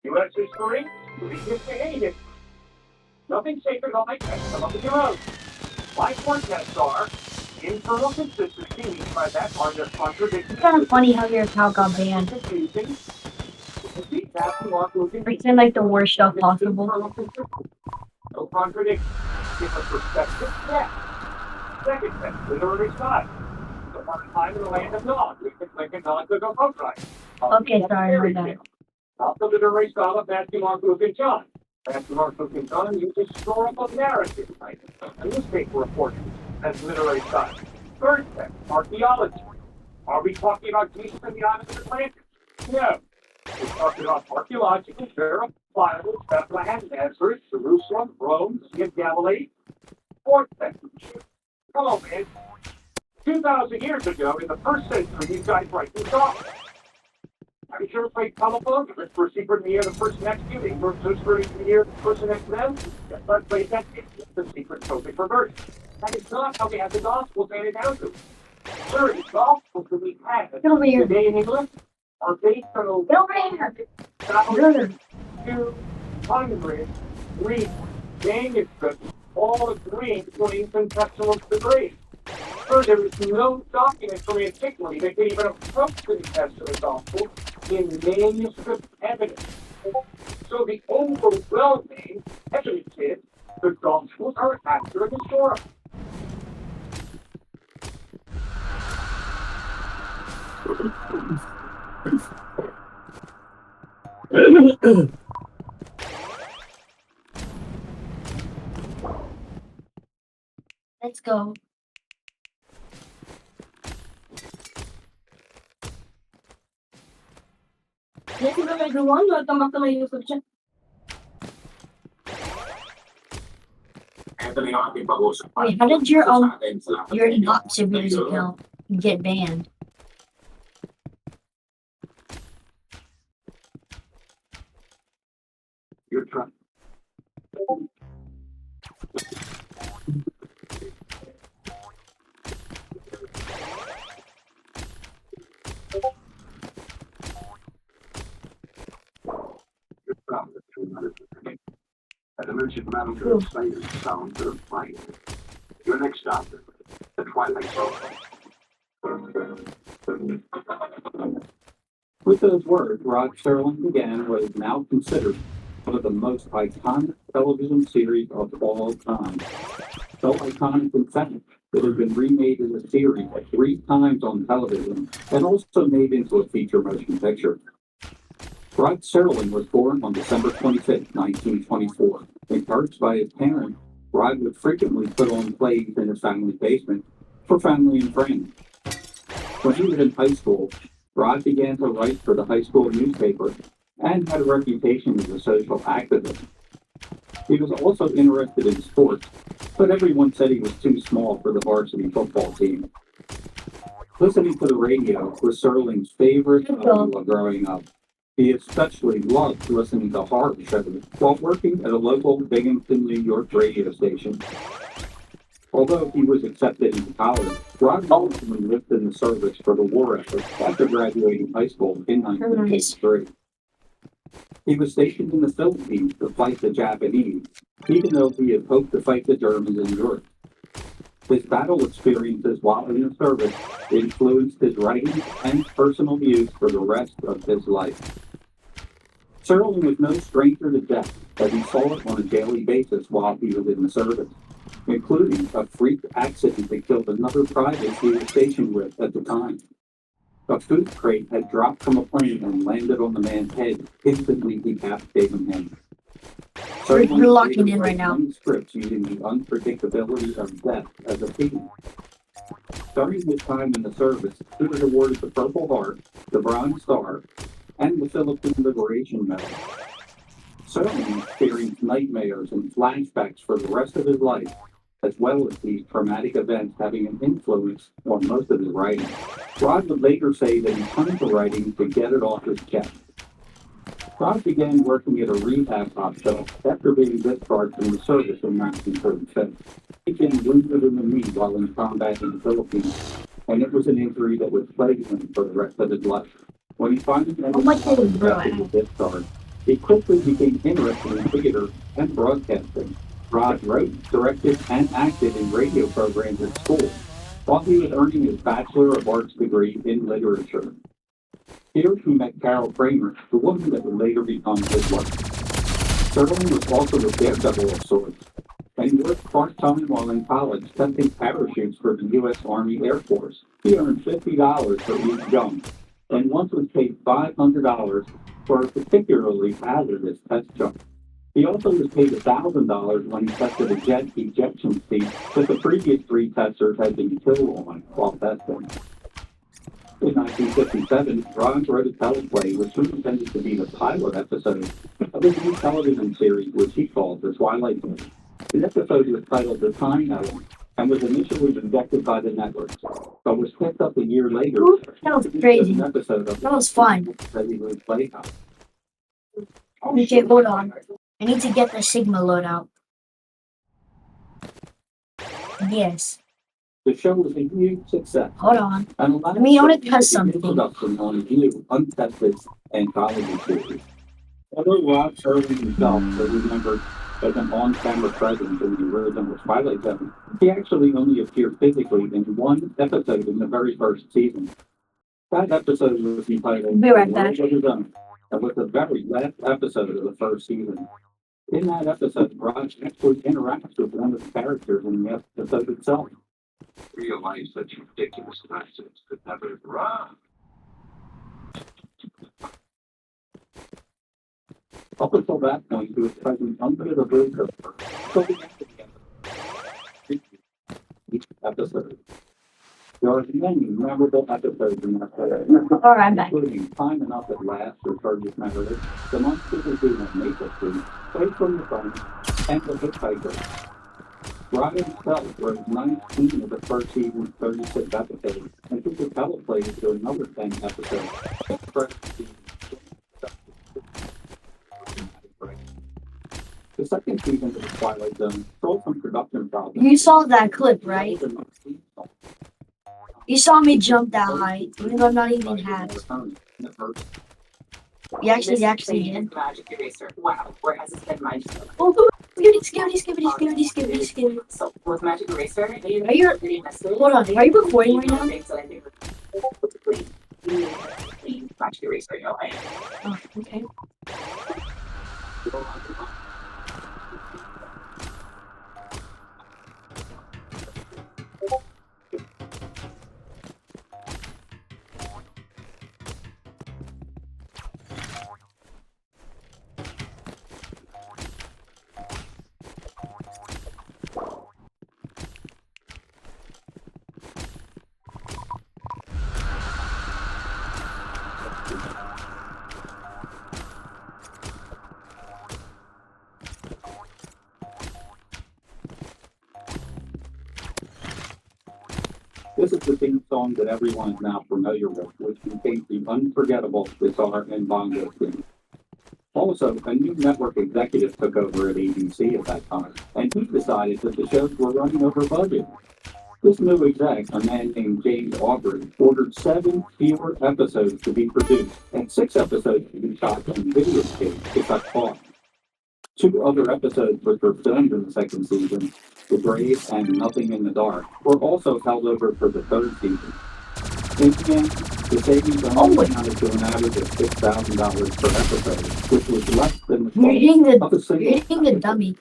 U.S. history, previous to any history. Nothing sacred on my text. Come up with your own. My forecasts are internal consistency, meaning by that are there contradictions. It's kind of funny how your account got banned. Confusing. Exactly what moving. Pretend like the worst stuff possible. No contradiction. Give a perspective. Yeah. Second text, literary style. Upon a time in the land of Nod, we can click and Nod to go outright. Okay, sorry, my bad. Not the literary style of Matthew, Mark, Luke, and John. Matthew, Mark, Luke, and John use historical narrative, right? A newspaper reporting as literary style. Third text, archaeology. Are we talking about Jesus and the island of Atlantis? No. We're talking about archaeological, verifiable Bethlehem, Nazareth, Jerusalem, Rome, Sea of Galilee. Fourth text. Come on, man. 2,000 years ago, in the first century, these guys write this off. Have you ever played telephone? Look for a secret in the air, the person next to you. They work just for the year, the person next to them. Let's play that. It's the secret topic perversion. That is not how we have the Gospels handed down to us. Sir, the Gospels that we have today in England are based on a two hundred Greek manuscripts, all agreeing to an infinitesimal degree. Sir, there is no document from antiquity that can even approach the New Testament Gospel in manuscript evidence. So the overwhelming evidence is the Gospels are accurate and historical. Let's go. Welcome everyone, welcome back to my YouTube channel. Wait, how did your not civilians account get banned? You're trying. As I mentioned, Battlefield State sounds of flight. Your next stop, the Twilight Zone. With those words, Rod Serling began what is now considered one of the most iconic television series of all time. So iconic, in fact, it has been remade as a series 3 times on television and also made into a feature motion picture. Rod Serling was born on December 25, 1924. Encouraged by his parents, Rod would frequently put on plays in his family's basement for family and friends. When he was in high school, Rod began to write for the high school newspaper and had a reputation as a social activist. He was also interested in sports, but everyone said he was too small for the varsity football team. Listening to the radio was Serling's favorite hobby while growing up. He especially loved listening to horror shows while working at a local Binghamton, New York radio station. Although he was accepted into college, Rod ultimately lived in the service for the war effort after graduating high school in 1953. He was stationed in the Philippines to fight the Japanese, even though he had hoped to fight the Germans in Europe. His battle experiences while in the service influenced his writing and personal views for the rest of his life. Serling was no stranger to death, as he saw it on a daily basis while he was in the service, including a freak accident that killed another private he was stationed with at the time. A food crate had dropped from a plane and landed on the man's head, instantly decapitating him. We're locking in right now. Scripts using the unpredictability of death as a theme. During his time in the service, he was awarded the Purple Heart, the Bronze Star, and the Philippine Liberation Medal. Serling experienced nightmares and flashbacks for the rest of his life, as well as these traumatic events having an influence on most of his writing. Rod would later say that he turned to writing to get it off his chest. Rod began working at a rehab hospital after being discharged from the service in 1936. He became wounded in the knee while in combat in the Philippines, and it was an injury that would plague him for the rest of his life. When he finally ended after his discharge, He quickly became interested in theater and broadcasting. Rod wrote, directed, and acted in radio programs at school, while he was earning his Bachelor of Arts degree in literature. Here he met Carol Kramer, the woman that would later become his wife. Sterling was also a daredevil of sorts, and worked part-time while in college testing parachutes for the U.S. Army Air Force. He earned $50 for each jump, and once was paid $500 for a particularly hazardous test jump. He also was paid $1,000 when he tested a jet ejection seat that the previous three testers had been killed on while testing. In 1957, Rod wrote a teleplay which was intended to be the pilot episode of his new television series, which he called The Twilight Zone. The episode was titled The Time Element and was initially rejected by the networks, but was picked up a year later. That was crazy. An episode of That was fun. the Playhouse. Okay, hold on. I need to get the Sigma loadout. Yes. The show was a huge success. Hold on. And allowed Let me only the test something. introduction on a new, untested anthology series. Although Rod Serling himself was remembered as an on-camera presence in the original Twilight Zone, he actually only appeared physically in one episode in the very first season. That episode was entitled Be right The back. World of His Own, and was the very last episode of the first season. In that episode, Rod actually interacts with one of the characters in the episode itself. Realize such ridiculous nonsense could never run. Up until that point, he was present under the bridge of each episode. There are many memorable episodes in that series, Alright, I'm back. including Time Enough at Last for Fergus Meredith, The Monsters Who on Maple Street, Play from the Sun, and The Hitchhiker. Rod himself wrote 19 of the first season's 36 episodes, and took the teleplay to another 10 episodes. The second season of The Twilight Zone saw some production problems. You saw that clip, right? You saw me jump that high, even though I'm not even half. You actually did. Magic eraser. Wow, where has this been magic? Oh, skibbity. So with magic eraser, Are you- Hold on, are you recording right now? Magic eraser, you know, Oh, okay. This is the theme song that everyone is now familiar with, which contains the unforgettable guitar and bongo theme. Also, a new network executive took over at ABC at that time, and he decided that the shows were running over budget. This new exec, a man named James Aubrey, ordered 7 fewer episodes to be produced and 6 episodes to be shot on videotape to cut costs. 2 other episodes which were filmed in the second season, The Grave and Nothing in the Dark, were also held over for the third season. In the end, the savings only amounted to an average of $6,000 per episode, which was less than the You're eating cost of a the single you're eating the dummy.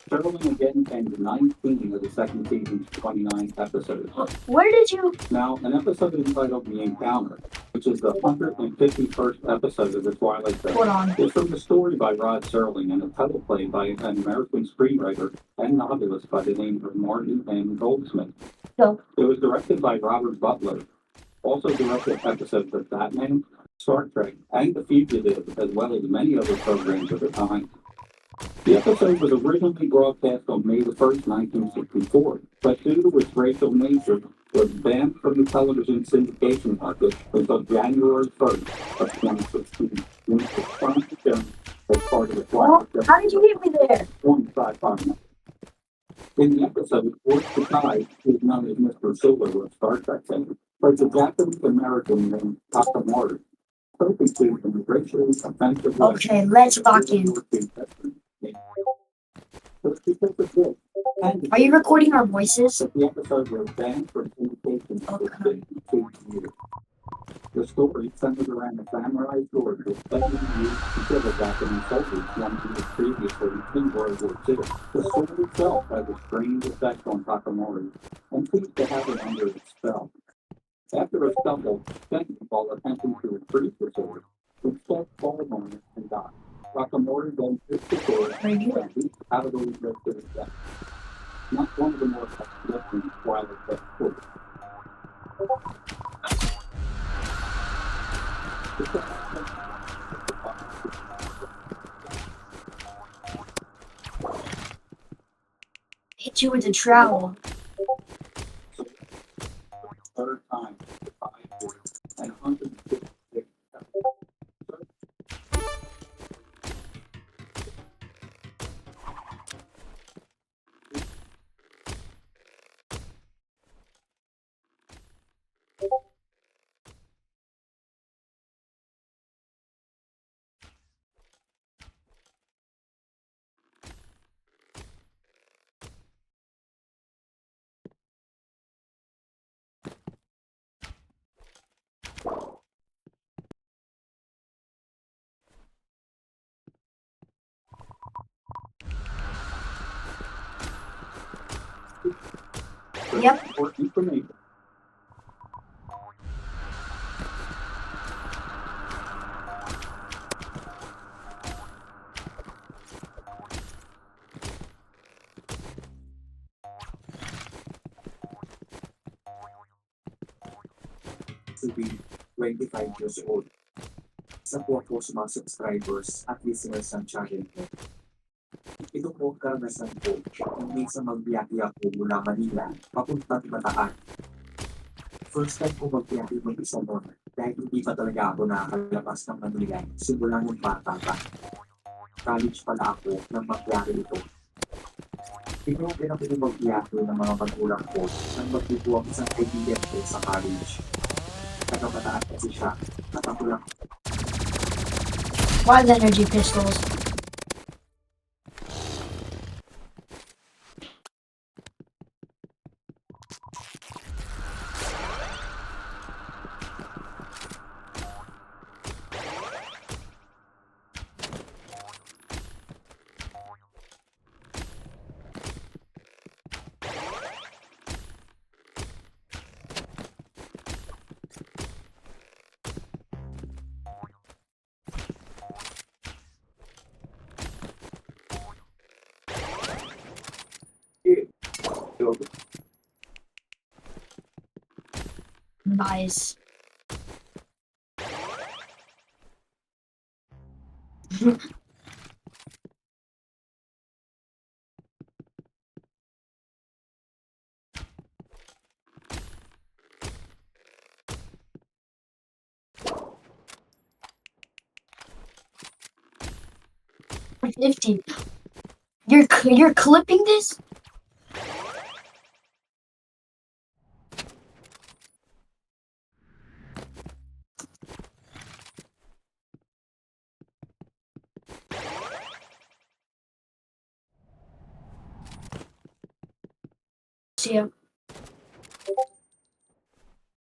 Sterling again came to 19 of the second season's 29 episodes. Where did you Now, an episode entitled The Encounter, which is the 151st episode of The Twilight Zone, hold on? is from the story by Rod Serling and a teleplay by an American screenwriter and novelist by the name of Martin M. Goldsmith. So It was directed by Robert Butler, also directed episodes of Batman, Star Trek, and The Fugitive, as well as many other programs of the time. The episode was originally broadcast on May the 1st, 1964, but due to its racial nature, was banned from the television syndication market until January 1st of 2016, when it was finally shown as part of the well, Twilight how did you get me there? Zone sci-fi network. In the episode, Fort Sakai, who is known as Mr. Silver of Star Trek fame, plays a Japanese American named Takamori. includes the racially offensive. Okay, let's lock in. Are you recording our voices? The episode was banned for syndication for Okay. 52 years. The story centered around a samurai sword that studied used to piggyback and soldiers wanted to previously in World War II. The sword itself has a strange effect on Takamori and seems to have it under its spell. After a stumble, Senki, while attempting to retrieve the sword, instead falls on it and dies. Takamori then picks the sword Where you and leaps out of the window to his death. Not one of the more uplifting Twilight Death stories. hit you with a trowel. Third time, 5 years, and 156. Yep. For information. To be 25 years old. Isa po ako sa mga subscribers at listeners ng channel ko. Ito po karanasan ko kung minsan magbiyahe ako mula Manila papuntang Bataan. First time ko magbiyahe mag-isa noon dahil hindi pa talaga ako nakakalabas ng Manila simula nung bata pa. College pala ako nang magbiyahe ito. Tinutira ko yung magbiyahe ng mga magulang ko nang magbubuwang isang kaibigan ko sa college. Nagkabataan kasi siya at ako lang Wild energy pistols. Nice. $50. You're clipping this? See ya.